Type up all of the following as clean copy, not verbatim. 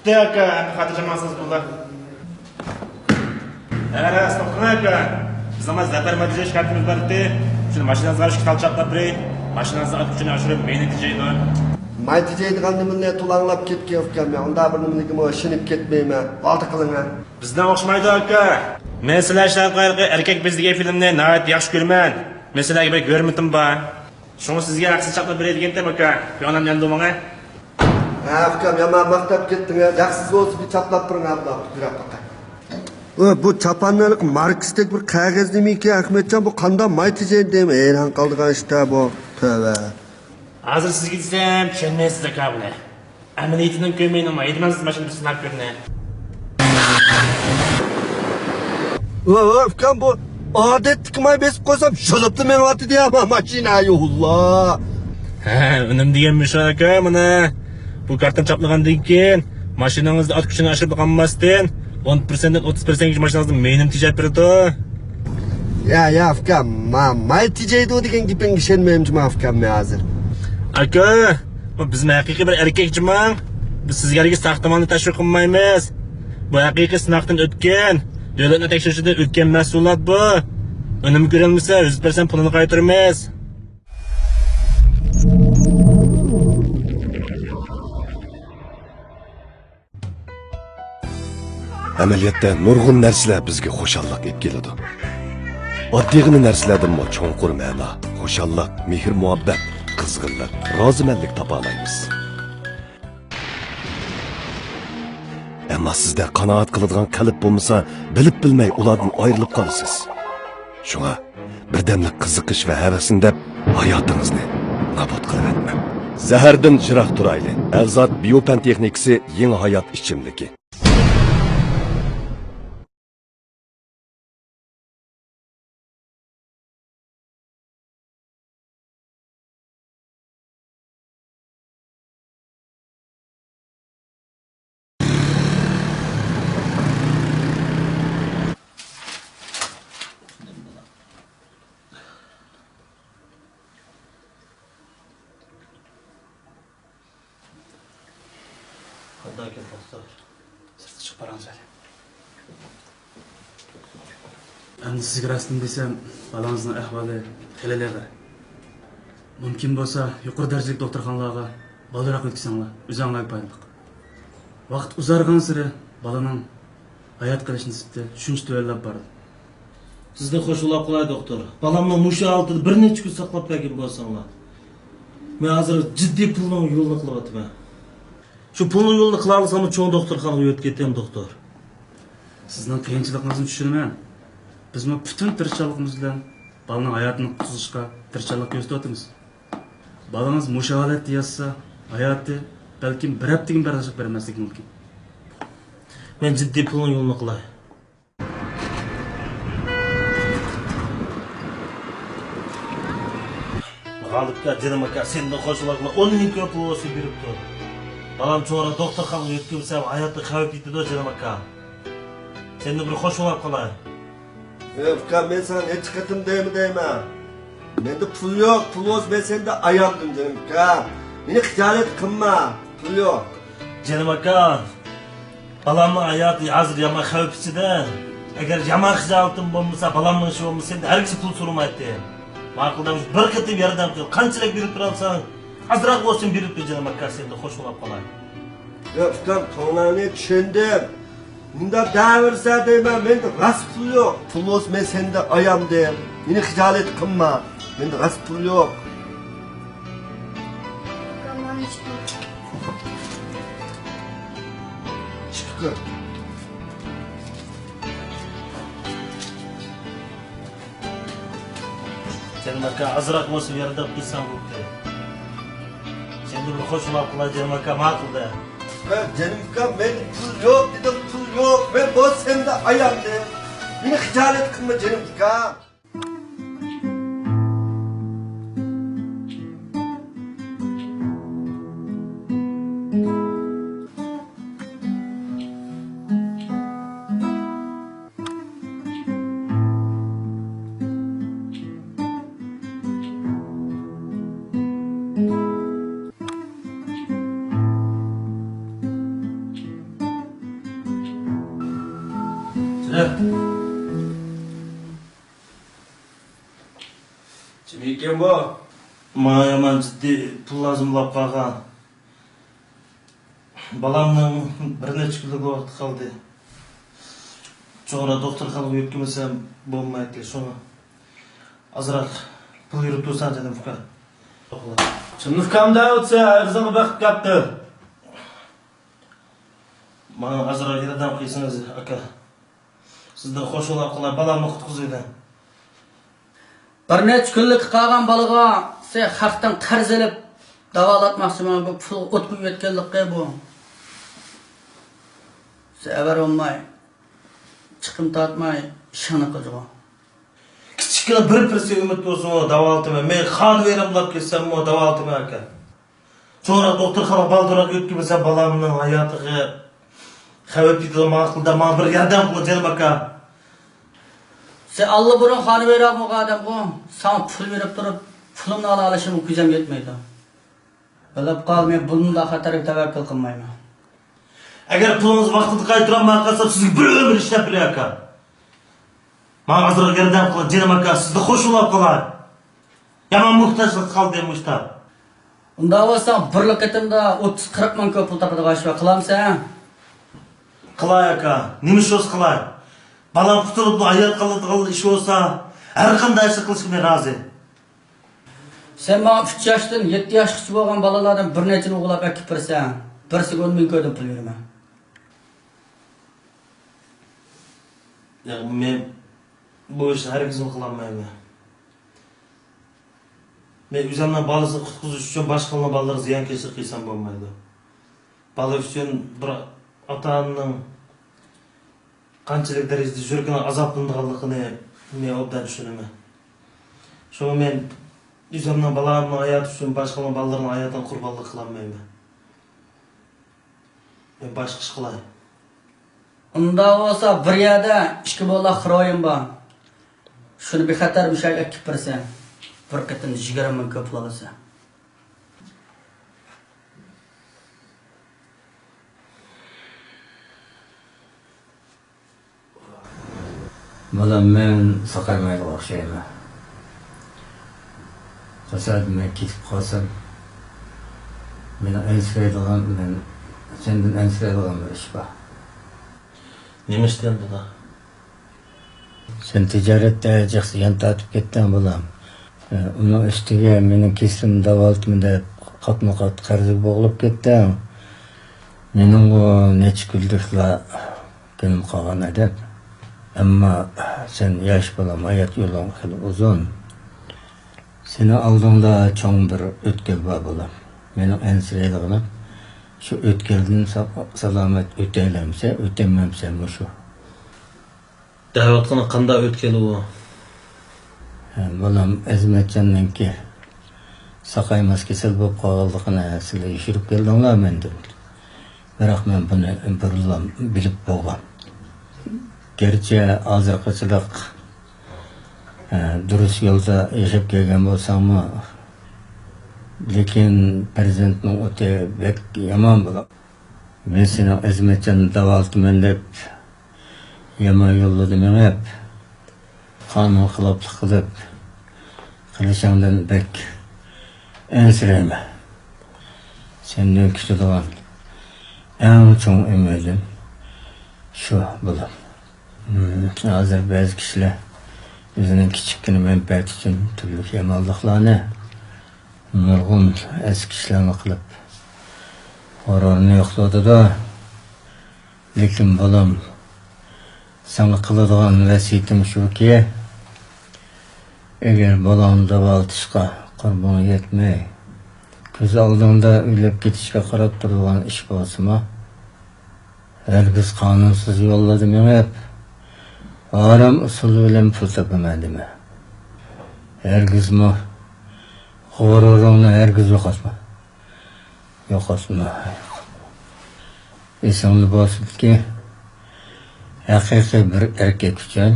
Çıktı aka, hatırlamazsınız burada. Evet, stopkın aka. Biz ama zafer madize şartımız var idi. Şimdi maşinanızga ışık talçaklap birey. Maşinanızga at küçünü aşırıp meyni tijeydi. May tijeydigan nimani tulanlap ketken ukan men. Unda bir nimaligimi işinip ketmeyman. Oldi qiling. Bizden o'xshamaydi aka. Men sizlar ishlatqayliqi erkak biz degan filmni nihoyat yaxshi ko'raman. Men sizlarga bir ko'rmitim bor. Shuni sizga yaxshi chaqlab beradigan aka. Yonam yandı o'manga. Ha, ukam yomon maqtab ketding. Yaxshisi bo'lsa bir chaplab turing abla. Yurab baqa. Bu chapanlik marksdek bir qog'oz nimiki Ahmetjon bu qanday may tijeydi deymi? Hayron qoldigan ishda bu. Tövbe. Hozir sizga desam tushunmaysiz aka buni. Amaliyotini ko'rmayman, aytmansiz mashina sinab ko'rni. Ukam bu odatdagi may besib qo'ysam shulibdi men vaqti deyapman mashina yo'llar. Ha, unim deganmi shu aka mana. Bu kartani chaplagandan keyin mashinangizda ot kuchini oshirib qolmasdan 10% dan 30% mashinangizni meynim tejab berdi. Ya ukam, may tijeydi degan gapingga ishonmayman ukam men hozir. Aka, biz haqiqiy bir erkakchiman. Biz sizga saxtamonini tashviq qilmaymiz. Bu haqiqiy sinovdan o'tgan, davlatning tekshirishidan o'tgan mas'uliyat bu. Unimi ko'rilmasa 100% pulini qaytaramiz. Amaliyotda nurg'un narsalar bizga xushallik olib keladi. Oddiygina narsalardanmi cho'nqur ma'no, xushallik, mehr-muhabbat, qizg'inlik, rozimanlik topa olamiz. Ammo sizda qanoat qiladigan qalb bo'lmasa, bilib bilmay ulardan ayrilib qolasiz. Shunga birdamlik qiziqish va havasini deb hayotingizni nobud qilib etmang. Zahardan jiroq turayli. Azot biopan texnikasi yangi hayot ichimligi. Qanday ekan dostlar? Siz chiqib boramiz hali. Endi sizga rasm desam, balangizning ahvoli xelalar. Mumkin bo'lsa, yuqori darajali doktorxonalarga bolaroq o'tkazsanglar, o'zingizga foydali. Vaqt uzargan sari balaning hayot qilish nisbati shuncha tuvallab bordi. Sizda qo'shilib qolay doktor. Balamni musha altida bir necha kun saqlab bergan bo'lsanglar. Men hozir jiddiy pulning yo'lini qilyapman. Shu pulning yo'lini qila olsam, cho'ng doktorxonaga o'tib ketaman doktor. Sizning qiyinchiligingizni tushunaman. Biz butun tirishchiligimiz bilan balaning hayotini qutqizishga tirishchilik ko'rsatyapmiz. Balangiz musha holatda yotsa, hayoti balkim bir haftaga bardoshlik bermasligi mumkin. Men jiddiy pulning yo'lini qilay. G'olibga jirim aka, sendan qo'shilib 10 ming ko'p pul olsa berib tur. Balam cho'ra doktorxonaga yetkazsa hayotda xavf yetadi jirim aka. Sendan bir qo'shilib qolay. Ukam men sana hech qatim deyman. Menda pul yo'q, pul olsa men senda ayoldim canım ukam. Meni xijolat qilma, pul yo'q. Jirim aka, balamning hayoti hozir yomon xavf ichida. Agar yomon xijolatim bo'lmasa, balamning shu bo'lmasa, senda hargiz pul so'ramaydi. Ma'quldan bir qatim yordam qil. Qanchalik berib turarsan, azroq bo'lsin berib tur jirim aka, senda qo'shilib qolay. Ukam, to'g'rini tushundim. Bunda davrsa deyman, menda g'asb pul yo'q. Pul olsa men senda ayam deyim. Meni xijolat qilma. Menda g'asb pul yo'q. Chiqib. Jirim aka, azroq bo'lsin yordam qilsam bo'pti. Senda bir qo'shilib qolay jirim aka, ma'qulda. Canım ukam, men pul yo'q dedim, pul yo'q. Men bu senda ayam deyim. Meni xijolat qilma canım ukam. Kim ekan bu? Manga yaman jiddiy pul lazımlab qolgan. Balamning bir necha kunlik vaqti qoldi. Çoğuna doktorxonaga yetkazsam bo'lmaydi. Shuni azroq pul yurib tursan dedim uka. Çınlıkamda o'tsa arzini bakıp kaptı. Mana azroq yordam qilsangiz aka. Sizdan xo'sh bo'lib qolay, balamni qutqizinglar. Bir necha kunlik qolgan balaga sen haqdan qarz olib davolatmoqchiman. Bu pul o't qo'yib yetganlikqa bu. Sever olmay, chiqim tortmay ishini qilgan. Kichkina bir pirsa umid bo'lsin, davolatman. Men xon verimlab ketsam, davolatman aka. Sonra doktorxonaga baldiroq yetkazsam balamning hayotiga xavf yetadigan maqulda men bir yordam qilin canım aka. Sen Allah burun xanı verib bu adam bu. Sana pul verib turib, pulumni ala alishim ko'zim yetmaydi. Bilib qol, men bunda xatarga tavakkul qilmayman. Agar pulingiz vaqtida qaytaramay qolsa, sizga bir umr ishlab beray aka. Men azroq yordam qilin canım aka, sizga qo'shilib qolay. Yomon muhtojlik qoldi mushta. Unda bo'lsa birlik ketimda 30-40 ming pul topadigan ish qilamsan. Qilay aka, nima ish o'z qilay? Balam qutulib ayol qiladigan ish bo'lsa, har qanday ish qilishga men rozi. Sen ma 3 yoshdan 7 yoshgacha bo'lgan balalardan bir nechini o'g'lab akib birsan. Birsiga 10 ming ko'dib pul beraman. Ya men bu ishni hargiz qilolmayman. Men o'zimdan bolasini qutqizish uchun boshqalarning bolalariga ziyonkashlik qilsam bo'lmaydi. Bola uchun bir ota-onaning qanchalik darajada yurgan azoblanganligini men obdan tushunaman. Shunga men o'zimdan bolamning hayoti uchun boshqalarning bolalarining hayotidan qurbonlik qilolmayman. Men boshqa ish qilay. Unda bo'lsa bir yerda 2 bola xiroyim bor. Shuni bexatar bir şey akib birsan. Bir qitim 20 ming pul olsa. Balam men saqaymayga o'xshayman. Tasadduqman ketib qolsam, meni ansiraydigan, men sendan ansiraydigan bir ish bor. Nima ishdan bu? Sen tijoratda yaxshi yan tortib ketding balam. Uni ustiga mening kesim davoltmi deb qatma-qat qarzi bo'g'ilib ketdim. Mening bu necha kunliklar kunim qolgan edi. Ammo sen yosh balam, hayot yo'ling xili uzun. Seni oldingda cho'ng bir o'tkal bor balam. Mening ansiraydig'im shu o'tkaldan salomat o'taylamsa, o'tamamsa shu. Da'vatxona qanday o'tkali u? Balam Azmatjonningki saqaymas kasal bo'lib qolganligini sizlar yashirib keldinglar mendan. Biroq men buni burundan bilib bo'lgan. Gerçi hozirgacha durust yo'lda yashab kelgan bo'lsam-mu, lekin farzandning o'ti bek yomon bo'lib. Men seni Azmatjonni davoltman deb yomon yo'lladim hep. Qonun xiloflik qilib qilishingdan bek ansirayman. Sendan kutadigan eng cho'ng umidim shu bo'lib. Hozir ba'zi kishilar o'zining kichikgina manfaati uchun turli yomonliklarni nurg'un eski ishlarni qilib hororni yo'qotadi-da. Lekin balam, sana qiladigan vasiyatim shuki, agar balani davoltishga qurbon yetmay, ko'z oldingda o'ylab ketishga qarab turadigan ish bo'lsa-mu, hargiz qonunsiz yo'lladim hep. Haram usuli bilan pul topamadimi? Hargizmi g'ururingni hargiz yo'qotma. Yo'qotma. Esingni bosibki, haqiqiy bir erkak uchun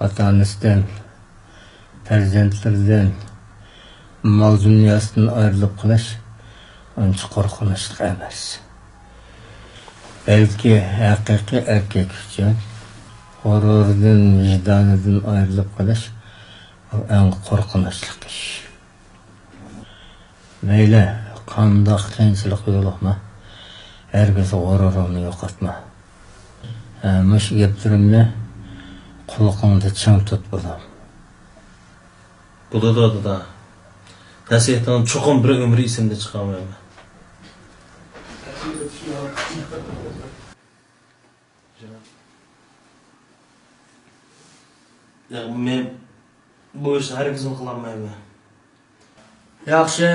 ota-onasidan, farzandlaridan, mol dunyosidan ayrilib qolish uncha qo'rqinchli emas. Balki haqiqiy erkak uchun g'ururidan, vijdonidan ayrilib qolish bu eng qo'rqinchli ish. Mayli, qandoq qiyinchilik yo'liqma, hargiz g'ururingni yo'qotma. Mush gaplarimni qulog'ingda chang tut bo'lam. Bo'ladi da. Nasihatdan cho'qim bir umr esimda chiqamayman. Ya men bu ishni hargizim qilolmayman. Yaxshi,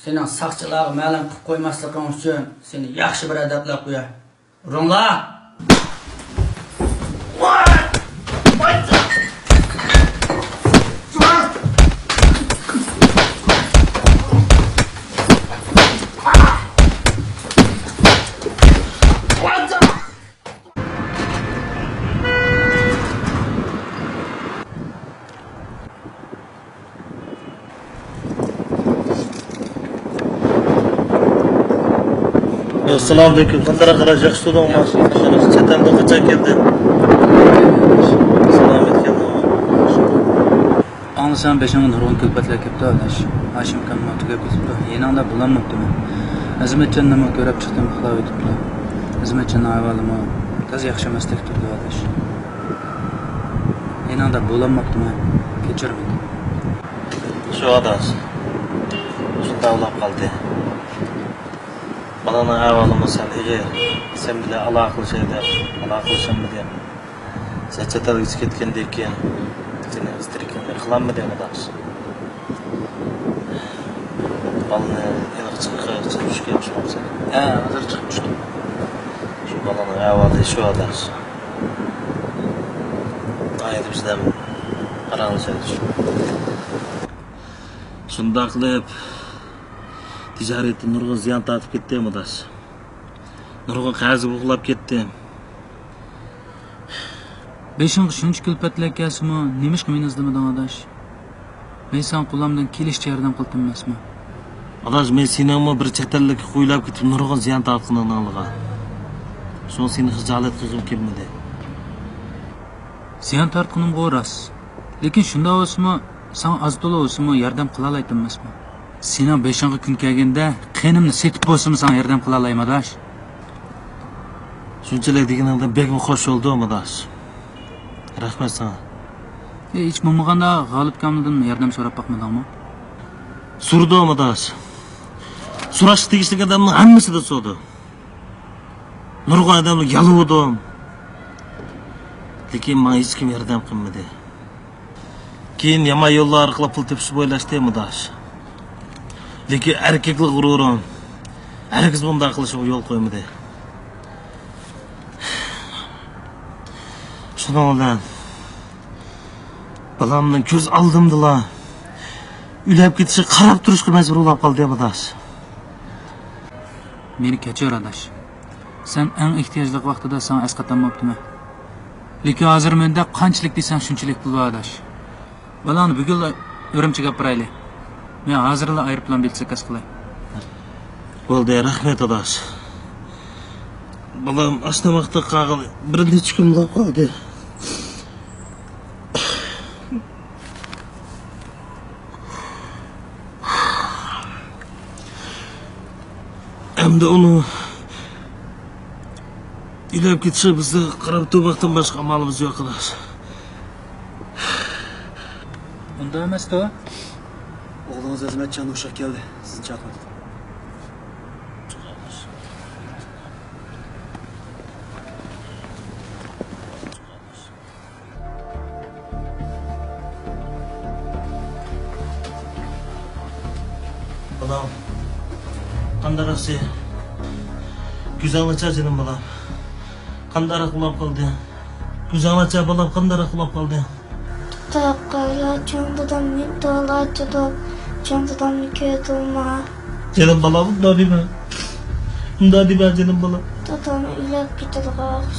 sening saqchilarga ma'lum qilib qo'ymasliging uchun seni yaxshi bir adablab qo'yay. Uringlar! Assalomu alaykum. Qanday qarash yaxshi tudingmi? Chatamda qachon kelding? Salomat kelding. Anlasam beşinci nurgun külpetler kepti adaş. Haşim kanıma tugab ketipti. Yenangda bulanmaptimi. Azmatcan nima ko'rib chiqdim uxlab o'tibdi. Azmatcan avvalimi tez yaxshi emasdek turdi adaş. Yenangda bulanmaptimi. Kechir meni. Shu adaş. Shunda uxlab qoldi. Balani avvalimi sen sen bilan aloqalashaydi, aloqalashamiz deb. Sen chetga ketgandek keyin seni istirikni qilamidi adaş. Balani yana chiqib tushga o'xshamasa. Hozir chiqib tushdi. Shu balani avvali shu adaş. Aytib bizdan qaranglar. Shunda qilib tijoratda nurg'un ziyon tortib ketdim adaş. Nurg'un qazi uxlab ketdi. Beşinci shuncha külpetler kesimi nemish qilmaymiz demadan adaş. Men sen qulamdan kelishcha yordam qildim emasmi? Adaş men seningmi bir chatallikka qo'ylab ketib nurg'un ziyon tortqiningga. So'ng seni xijolat qilgim kelmadi. Ziyon tortqinim qo'ras. Lekin shunda o'smi, sen azto'la o'smi yordam qila olaydim emasmi? Sening 5-kun kelganda qenimni setib bo'lsam sen yordam qila olayman adaş. Shunchalik deganingda bekmi xo'sh bo'ldim adaş. Rahmat sana. Hech bo'lmaganda G'olib kamlidan yordam so'rab boqmadingmi? So'radim adaş. So'rash tegishli odamning hammasida so'radim. Nurg'un odamga yalvordim. Lekin men hech kim yordam qilmadi. Keyin yomon yo'llar orqali pul tepishni o'ylashdim adaş. Lekin erkaklik g'ururim hargiz bunday qilishga yo'l qo'ymadi. Shuning bilan balamning ko'z oldimda ulab ketishi qarab turishga majbur bo'lib qoldim adaş. Meni kechir adaş. Sen eng ehtiyojli vaqtida sen asqatanmabdimi? Lekin hozir menda qanchalik desang shunchalik pul bor adaş. Balani bugun Urumchiga boraylik. Men hozirla aeroplan bilsa kas qilay. Bo'ldi, rahmat adaş. Balam ashtamoqda qag'il bir necha kun qoldi. Endi uni ilib ketishi bizni qarab turmoqdan boshqa amalimiz yo'q adaş. Unda emas-ku. Oğlunuz Azmetcan uşak geldi. Sizi çağırmadı. Balam, qandaraqsi? Güzelnacha canım balam. Qandaraq uxlab qoldi. Güzelnacha balam qandaraq uxlab qoldi. Takaya canlıdan müdahalatıda canlıdan mükemmel. Canım balam, bunda deme. Bunda deme canım balam. Dadam ilak gider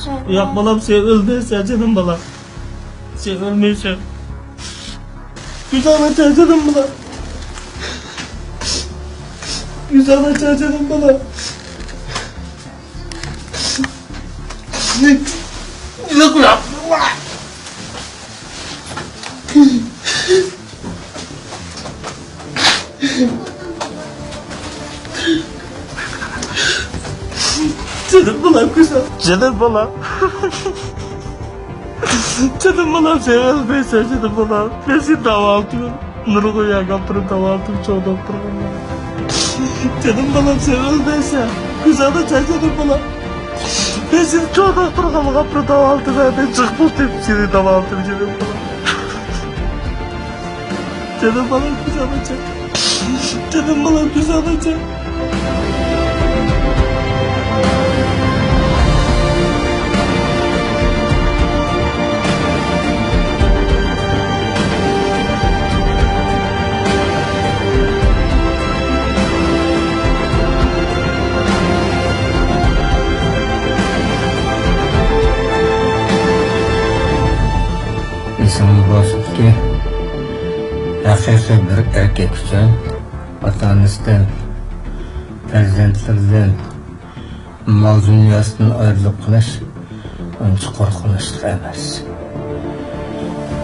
sen. Yok balam, sen ölmeysen canım balam. Sen ölmeysen. Güzelnacha canım balam. Güzelnacha canım balam. Ne? Ne yapıyorsun? Canım balam güzel. Canım balam. Canım balam sevilmeysen canım balam. Ben seni davaltıyorum. Nurgul'a kapırıp davaltım çoğu doktorum. Canım balam sevilmeysen. Güzel de canım balam. Ben seni çoğu doktoruma kapırıp davaltım. Ben çıkıp seni davaltım canım balam. Canım balam güzel olacak. Canım balam güzel olacak. İnsanın basit ki haqiqiy bir erkek uchun ota-onasidan, farzandlaridan, mol dunyosidan ayrilib qolish uncha qo'rqinchli emas.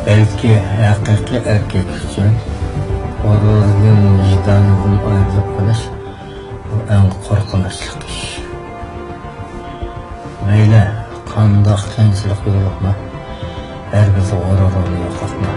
Balki haqiqiy erkek uchun g'ururidan, vijdonidan ayrilib qolish bu eng qo'rqinchli ish. Mayli qandoq qiyinchilik yo'liqma, hargiz g'ururini yo'qotma.